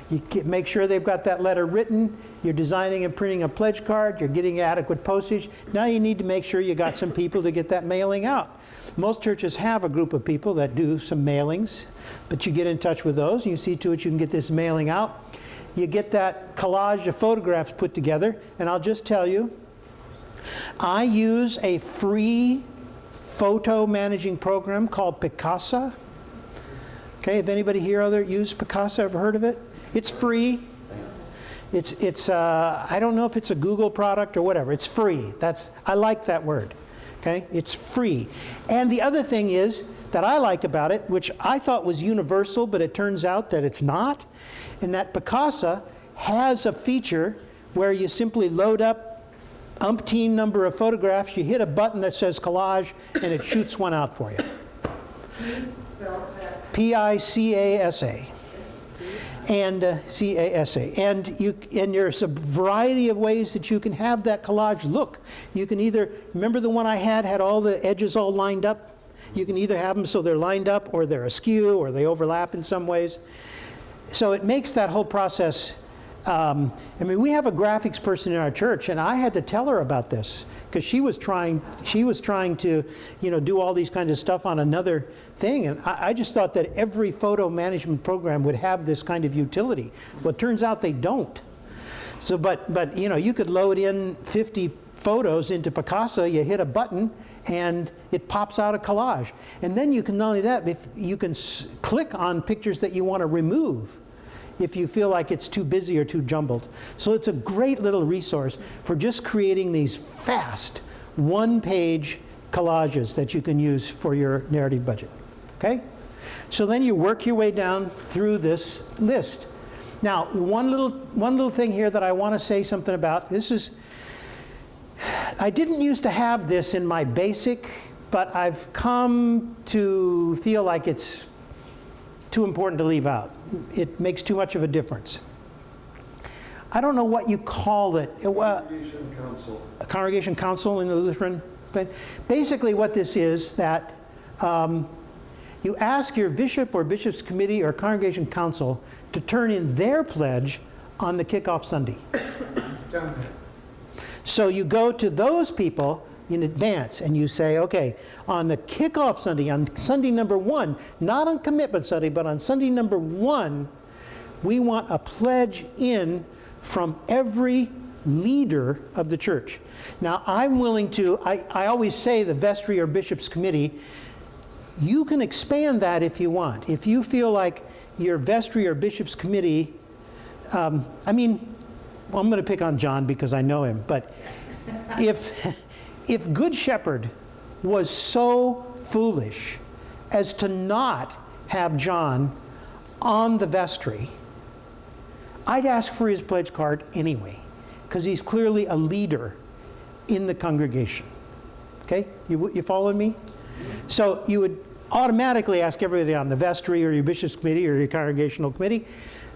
You make sure they've got that letter written. You're designing and printing a pledge card. You're getting adequate postage. Now you need to make sure you got some people to get that mailing out. Most churches have a group of people that do some mailings, but you get in touch with those and you see to it you can get this mailing out. You get that collage of photographs put together, and I'll just tell you, I use a free photo managing program called Picasa. Okay, have anybody here use Picasa? Ever heard of it? It's free. It's I don't know if it's a Google product or whatever. It's free. I like that word. Okay, it's free. And the other thing is that I like about it, which I thought was universal, but it turns out that it's not, and that Picasa has a feature where you simply load up umpteen number of photographs, you hit a button that says collage, and it shoots one out for you. P-I-C-A-S-A. And C-A-S-A. And there's a variety of ways that you can have that collage look. You can either, remember the one I had all the edges all lined up? You can either have them so they're lined up, or they're askew, or they overlap in some ways. So it makes that whole process. I mean, we have a graphics person in our church, and I had to tell her about this because she was trying to, you know, do all these kinds of stuff on another thing, and I just thought that every photo management program would have this kind of utility. Well, it turns out they don't. So, but you know, you could load in 50 photos into Picasa, you hit a button, and it pops out a collage. And then you can, not only that, if you can click on pictures that you want to remove. if you feel like it's too busy or too jumbled. So it's a great little resource for just creating these fast one-page collages that you can use for your narrative budget. Okay? So then you work your way down through this list. Now, one little thing here that I want to say something about. This is, I didn't used to have this in my basic, but I've come to feel like it's too important to leave out. It makes too much of a difference. I don't know what you call it. Congregation council. A congregation council in the Lutheran thing. Basically what this is that you ask your bishop or bishop's committee or congregation council to turn in their pledge on the kickoff Sunday. Done that. So you go to those people in advance and you say, okay, on the kickoff Sunday, on Sunday number 1, not on commitment Sunday, but on Sunday number 1, we want a pledge in from every leader of the church. Now, I'm willing to, I always say the vestry or bishop's committee, you can expand that if you want. If you feel like your vestry or bishop's committee, well, I'm going to pick on John because I know him, but if Good Shepherd was so foolish as to not have John on the vestry, I'd ask for his pledge card anyway, because he's clearly a leader in the congregation. Okay? You following me? So you would automatically ask everybody on the vestry or your bishop's committee or your congregational committee,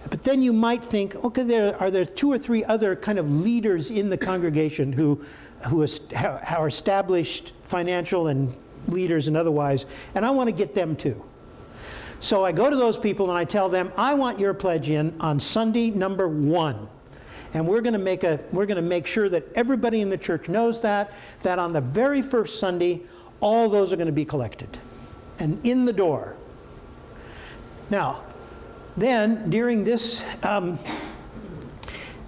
but then you might think, okay, are there 2 or 3 other kind of leaders in the congregation who are established financial and leaders and otherwise, and I want to get them too. So I go to those people and I tell them, I want your pledge in on Sunday number 1. And we're going to make sure that everybody in the church knows that on the very first Sunday, all those are going to be collected and in the door. Now, then during this, then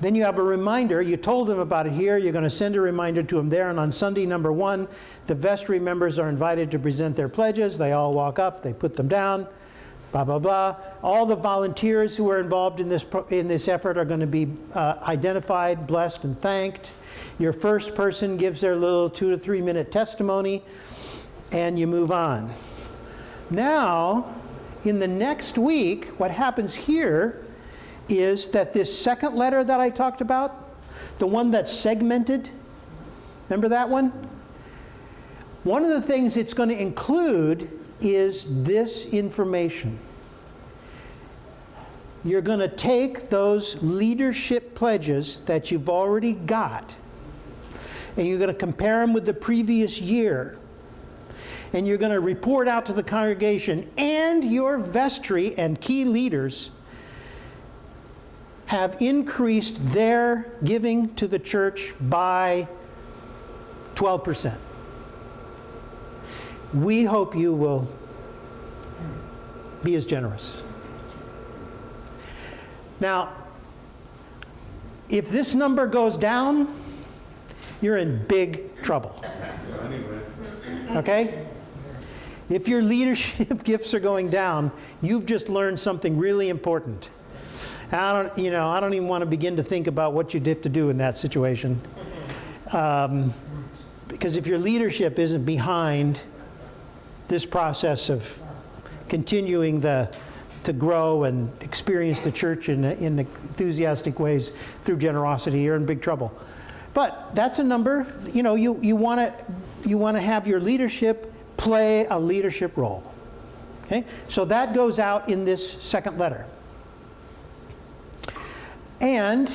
you have a reminder. You told them about it here. You're going to send a reminder to them there. And on Sunday number 1, the vestry members are invited to present their pledges. They all walk up. They put them down. Blah, blah, blah. All the volunteers who are involved in this effort are going to be identified, blessed, and thanked. Your first person gives their little 2 to 3 minute testimony, and you move on. Now, in the next week, what happens here is that this second letter that I talked about, the one that's segmented, remember that one? One of the things it's going to include is this information. You're going to take those leadership pledges that you've already got, and you're going to compare them with the previous year. And you're going to report out to the congregation, and your vestry and key leaders have increased their giving to the church by 12%. We hope you will be as generous. Now, if this number goes down, you're in big trouble. Okay? If your leadership gifts are going down, you've just learned something really important. I don't even want to begin to think about what you'd have to do in that situation. Because if your leadership isn't behind this process of continuing to grow and experience the church in enthusiastic ways through generosity, you're in big trouble. But that's a number. You want to have your leadership play a leadership role. Okay? So that goes out in this second letter. And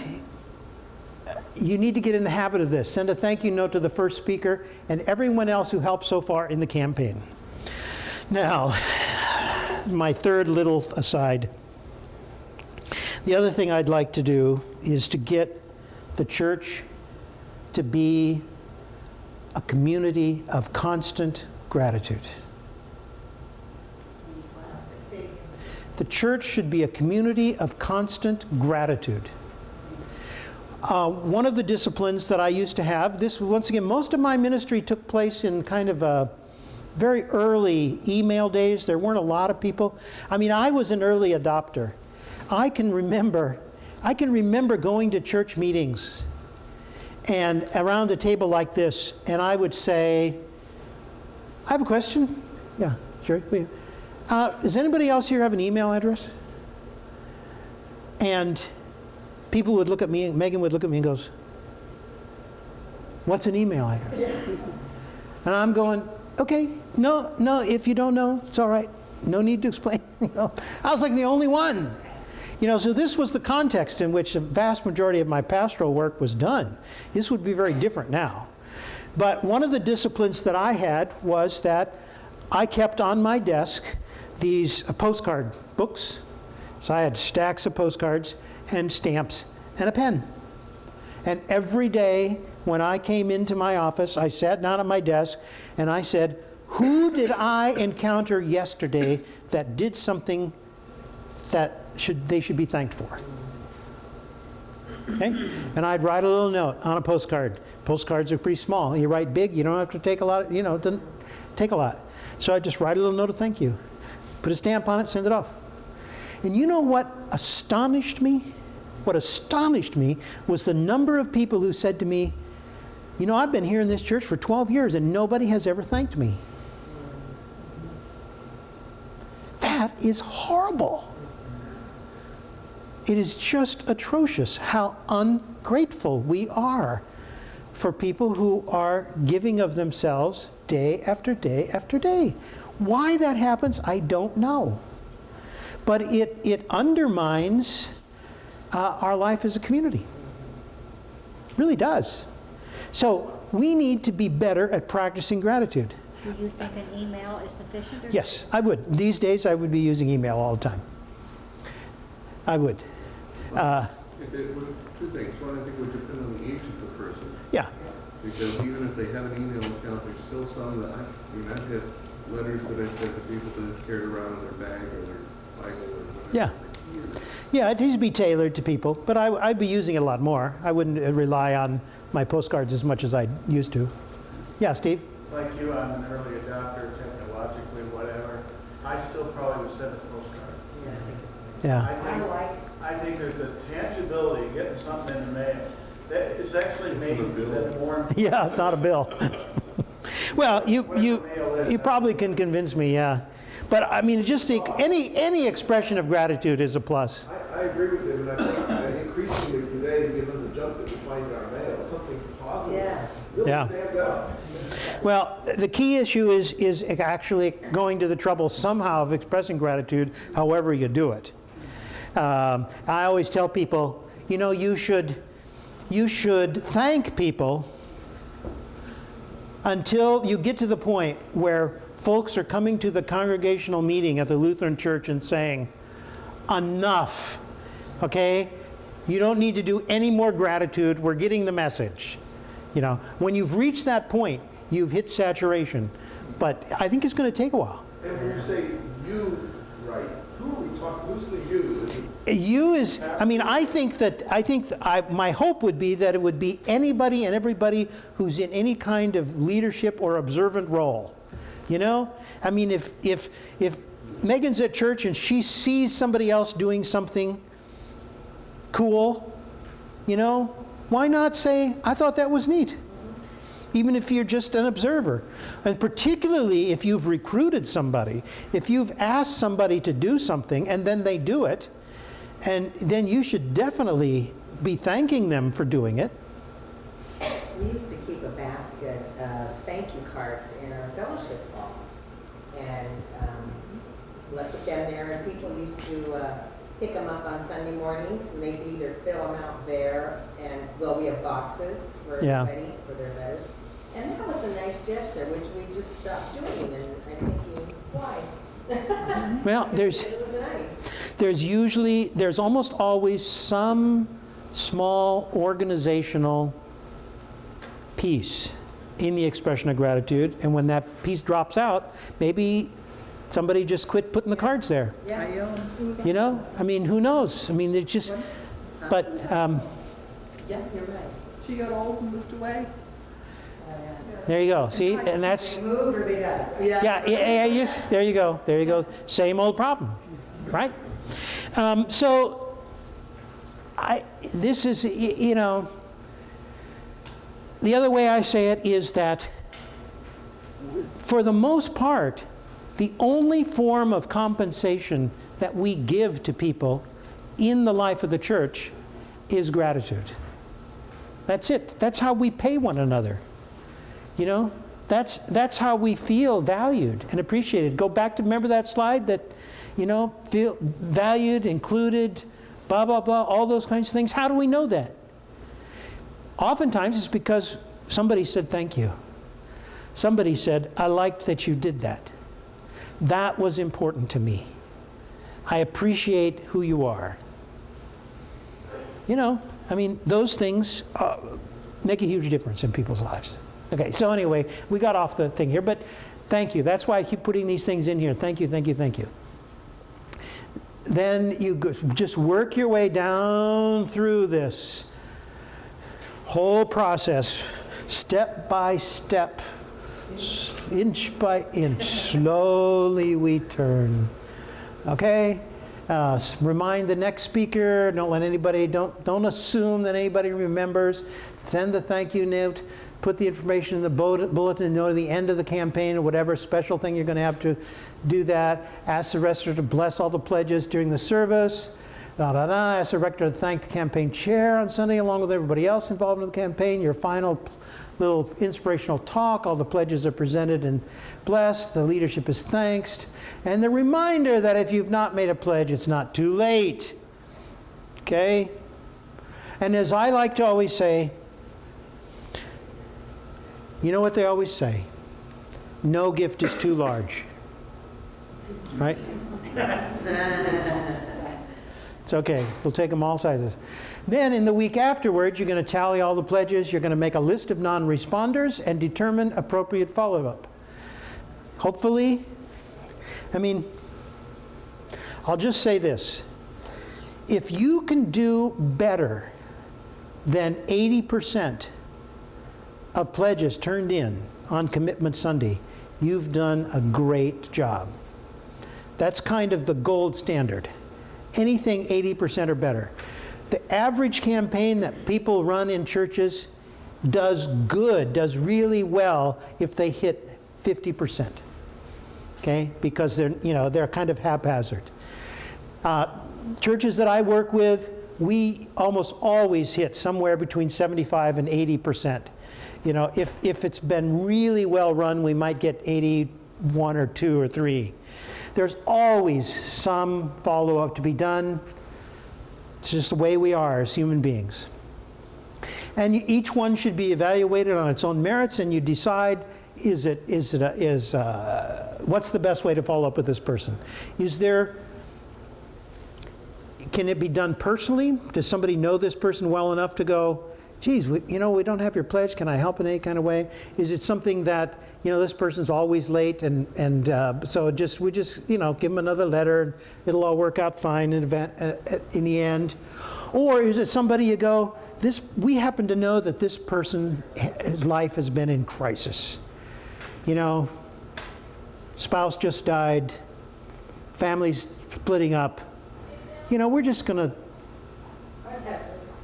you need to get in the habit of this. Send a thank you note to the first speaker and everyone else who helped so far in the campaign. Now, my third little aside. The other thing I'd like to do is to get the church to be a community of constant gratitude. The church should be a community of constant gratitude. One of the disciplines that I used to have, once again, most of my ministry took place in kind of a very early email days. There weren't a lot of people. I was an early adopter. I can remember going to church meetings and around a table like this, and I would say, I have a question. Yeah, sure. Does anybody else here have an email address? And people would look at me, Megan would look at me and goes, what's an email address? And I'm going, okay, no, if you don't know, it's all right. No need to explain. I was like the only one. So this was the context in which the vast majority of my pastoral work was done. This would be very different now. But one of the disciplines that I had was that I kept on my desk these postcard books. So I had stacks of postcards and stamps and a pen. And every day when I came into my office, I sat down at my desk and I said, who did I encounter yesterday that did something that they should be thanked for? Okay? And I'd write a little note on a postcard. Postcards are pretty small. You write big, you don't have to take a lot, it doesn't take a lot. So I just write a little note of thank you. Put a stamp on it, send it off. And you know what astonished me? What astonished me was the number of people who said to me, I've been here in this church for 12 years and nobody has ever thanked me. That is horrible. It is just atrocious how ungrateful we are for people who are giving of themselves day after day after day. Why that happens, I don't know. But it undermines our life as a community. It really does. So we need to be better at practicing gratitude. Do you think an email is sufficient? Or Yes, I would. These days I would be using email all the time. I would. Two things. One, I think it would depend on the age of the person. Yeah. Because even if they have an email account, there's still some that, I've had letters that I sent to people that have carried around in their bag or their Bible or whatever. Yeah. for years. Yeah, it needs to be tailored to people, but I'd be using it a lot more. I wouldn't rely on my postcards as much as I used to. Yeah, Steve? Like you, I'm an early adopter, technologically, whatever. I still probably would send a postcard. Yeah. I think there's the tangibility, of getting something in the mail. That it's actually made that more important. Yeah, it's not a bill. Well, you probably can convince me, yeah. But I mean, just any expression of gratitude is a plus. I agree with him, and I think increasingly today, given the junk that we find in our mail, something positive really stands out. Well, the key issue is actually going to the trouble somehow of expressing gratitude, however you do it. I always tell people, you should thank people until you get to the point where folks are coming to the congregational meeting at the Lutheran Church and saying, enough, okay? You don't need to do any more gratitude. We're getting the message. When you've reached that point, you've hit saturation. But I think it's going to take a while. And when you say you, right, who are we talking? Who's the you? Is it You is, my hope would be that it would be anybody and everybody who's in any kind of leadership or observant role. If Megan's at church and she sees somebody else doing something cool, why not say, I thought that was neat? Even if you're just an observer. And particularly if you've recruited somebody, if you've asked somebody to do something and then they do it, and then you should definitely be thanking them for doing it. We used to keep a basket of thank you cards in our fellowship hall and left them there, and people used to pick them up on Sunday mornings, and they could either fill them out there, and we have boxes for everybody for their letters. And that was a nice gesture, which we just stopped doing, and I'm thinking, why? Well, it was nice. There's almost always some small organizational piece in the expression of gratitude, and when that piece drops out, maybe somebody just quit putting the cards there. Yeah. Who knows? It's just, but. Yeah, you're right. She got old and moved away. There you go. See, and that's. They moved or they died. Yeah, yes, there you go. Same old problem, right? So, this is, you know, the other way I say it is that, for the most part, the only form of compensation that we give to people in the life of the church is gratitude. That's it. That's how we pay one another. You know, that's how we feel valued and appreciated. Go back to, remember that slide that, you know, feel valued, included, blah, blah, blah, all those kinds of things. How do we know that? Oftentimes it's because somebody said thank you. Somebody said, I liked that you did that. That was important to me. I appreciate who you are. You know, I mean, those things make a huge difference in people's lives. Okay, so anyway, we got off the thing here, but thank you. That's why I keep putting these things in here. Thank you, thank you, thank you. Then you just work your way down through this whole process, step by step, inch by inch. Slowly we turn. Okay? Remind the next speaker. Don't let anybody, don't assume that anybody remembers. Send the thank you note. Put the information in the bulletin note at the end of the campaign or whatever special thing you're going to have to do that. Ask the rector to bless all the pledges during the service. Ask the rector to thank the campaign chair on Sunday along with everybody else involved in the campaign. Your final little inspirational talk. All the pledges are presented and blessed. The leadership is thanked. And the reminder that if you've not made a pledge, it's not too late. Okay? And as I like to always say, you know what they always say? No gift is too large. Right? It's okay. We'll take them all sizes. Then in the week afterwards, you're going to tally all the pledges. You're going to make a list of non-responders and determine appropriate follow-up. Hopefully, I mean, I'll just say this. If you can do better than 80% of pledges turned in on Commitment Sunday, you've done a great job. That's kind of the gold standard. Anything 80% or better. The average campaign that people run in churches does good, does really well if they hit 50%. Okay? Because they're kind of haphazard. Churches that I work with, we almost always hit somewhere between 75 and 80%. You know, if it's been really well run, we might get 81 or 2 or 3. There's always some follow-up to be done. It's just the way we are as human beings. And each one should be evaluated on its own merits, and you decide, what's the best way to follow up with this person? Can it be done personally? Does somebody know this person well enough to go, geez, we don't have your pledge. Can I help in any kind of way? Is it something that, this person's always late, and so we just give them another letter, and it'll all work out fine in the end? Or is it somebody you go, we happen to know that this person, his life has been in crisis. Spouse just died, family's splitting up. We're just going to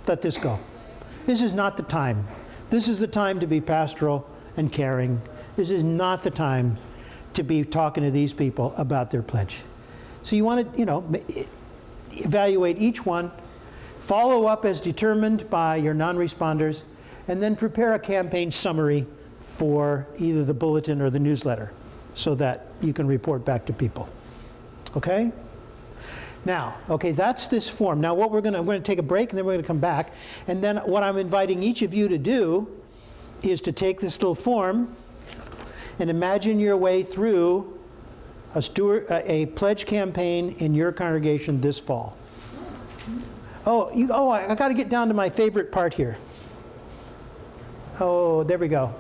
let this go. This is not the time. This is the time to be pastoral and caring. This is not the time to be talking to these people about their pledge. So you want to, evaluate each one, follow up as determined by your non-responders, and then prepare a campaign summary for either the bulletin or the newsletter so that you can report back to people. Okay? Now, that's this form. Now I'm going to take a break, and then we're going to come back. And then what I'm inviting each of you to do is to take this little form and imagine your way through a pledge campaign in your congregation this fall. I got to get down to my favorite part here. Oh, there we go.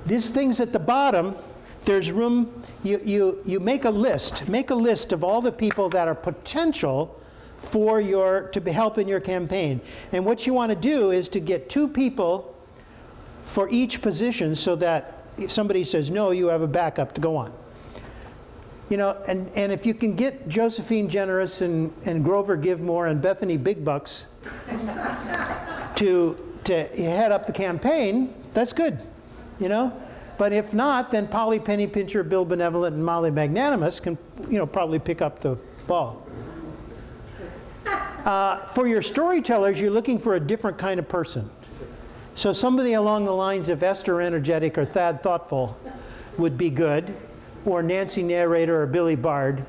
These things at the bottom, there's room. You make a list. Make a list of all the people that are potential to help in your campaign. And what you want to do is to get 2 people for each position, so that if somebody says no, you have a backup to go on. You know, and if you can get Josephine Generous and Grover Givemore and Bethany Big Bucks to head up the campaign, that's good, you know? But if not, then Polly Penny Pincher, Bill Benevolent, and Molly Magnanimous can, you know, probably pick up the ball. For your storytellers, you're looking for a different kind of person. So somebody along the lines of Esther Energetic or Thad Thoughtful would be good, or Nancy Narrator or Billy Bard.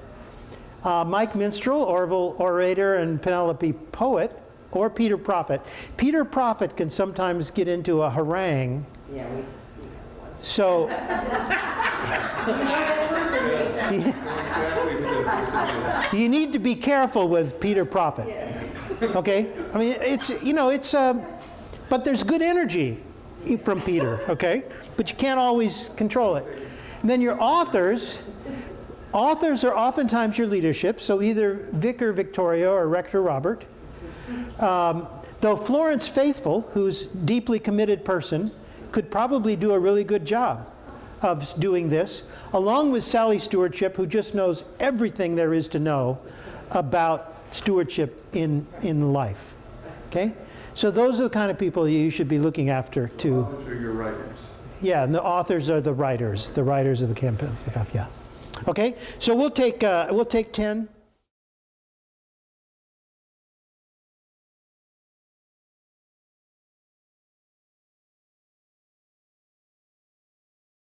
Mike Minstrel, Orville Orator, and Penelope Poet, or Peter Prophet. Peter Prophet can sometimes get into a harangue. Yeah, we So you need to be careful with Peter Prophet. Okay? I mean, it's, you know, it's, but there's good energy from Peter, okay? But you can't always control it. And then your authors are oftentimes your leadership, so either Vicar Victoria or Rector Robert. Though Florence Faithful, who's a deeply committed person, could probably do a really good job of doing this, along with Sally Stewardship, who just knows everything there is to know about stewardship in life. Okay? So those are the kind of people you should be looking after too. Authors are your writers. Yeah, and the authors are the writers of the campaign. Yeah. Okay, so we'll take 10.